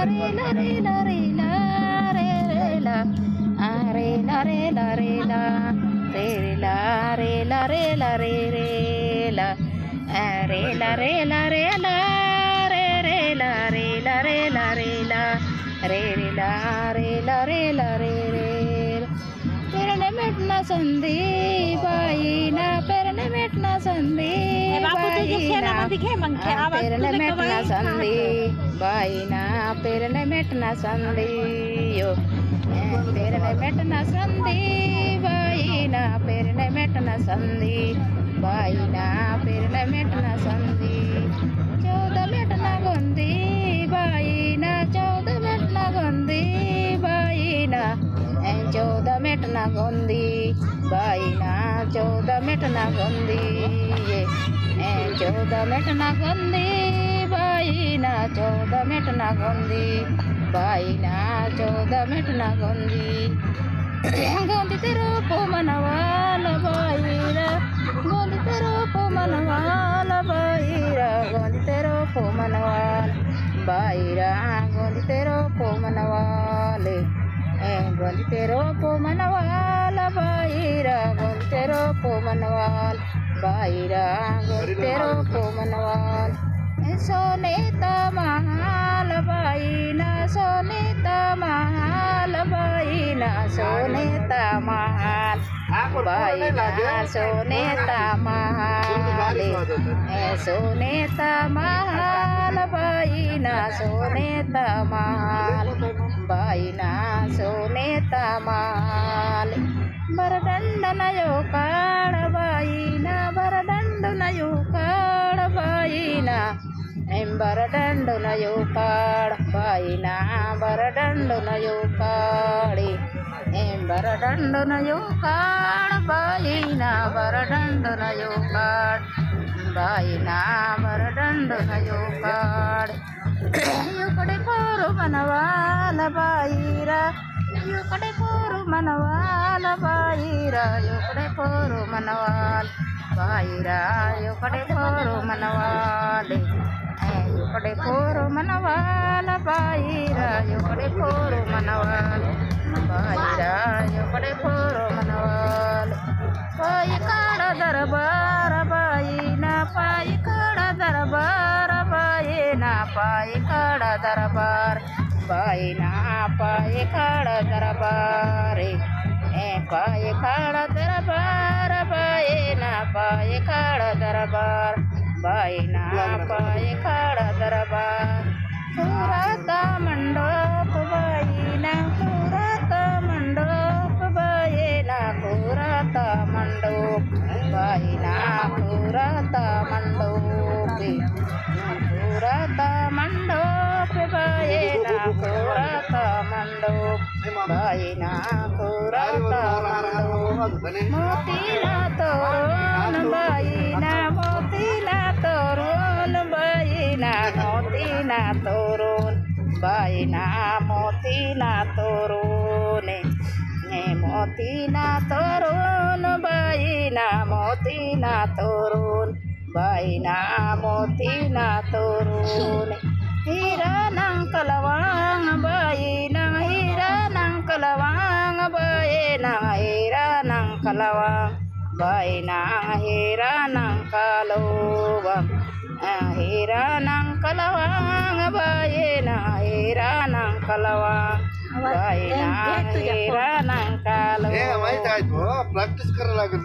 la re la re la re re la re la re la re la re la re la re la re re la re la re la re la re re la re la re la re la re re la re la re la re re पेरने मेटना संधी बाईना पेरने मेटना संधी बाईना पेरने मेटना संधी बाईना पेरने मेटना संधी यो पेरने मेटना संधी बाईना पेरने मेटना संधी बाईना पेरने मेटना संधी 14 मेटना गोंदी बाईना 14 मेटना गोंदी बाईना 14 मेटना गोंदी बाईना 14 मेटना गोंदी 14 मेटना गोंदी बाईना 14 मेटना गोंदी बाईना 14 मेटना गोंदी गोंदी तेरो पो मनवाला बाईरा गोंदी तेरो पो मनवाला बाईरा गोंदी तेरो पो मनवाला बाईरा गोंदी तेरो पो मनवाले गोंदी तेरो पो मनवाला बाईरा गोंदी तेरो पो मनवाल बाईरा गोंदी तेरो पो मनवाल सोनेता महाल बाईना सोनेता महाल बाईना सोनेता महाल बाईना सोनेता महाल सोनेता महाल बाईना सोनेता महाल बाईना सोनेता महाल बरदंडन यो काळ बाईना बरदंडन यो काळ बाईना बरदंडन यो काळ बाईना बरदंडन यो काळी बरदंडन यो काळ बाईना बरदंडन यो काळ बाईना बरदंडन यो काळ युकडे पोरू मनवाला बाईरा युकडे पोरू मनवाला बाईरा युकडे पोरू मनवाल बाईरा युकडे पोरू मनवाले युकडे पोरू मनवाला बाईरा युकडे पोरू मनवाल बाईरा युकडे पोरू मनवाल पायी काढ दरबार बाईना पायी काढ दरबार बाईना पायी काढ दरबार बाईना पायी काढ दरबार पायी काढ दरबार बाईना पायी काढ दरबार बाईना पायी काढ दरबार पुराता मंडप बाईना पुराता मंडप बाईना पुराता मंडप बाईना पुराता मंडप पुराता मंडप बाईना पुराता मंडप बाईना पुराता मंडप मोतीला तोरण बाईना मोतीला तोरण बाईना मोतीला तोरण बाईना मोतीला तोरण मोतीला तोरण बाईना मोतीला तोरण बाईना मोतीला तोरण हिरा नंकलवांग बाईना हिरा नंकलवांग बाईना हिरा नंकलवांग बाईना हिरा नंकलवांग हिरा नंकलवांग बाईना हिरा नंकलवांग बाईना हिरा नंकलवांग प्रॅक्टिस करायला लागेल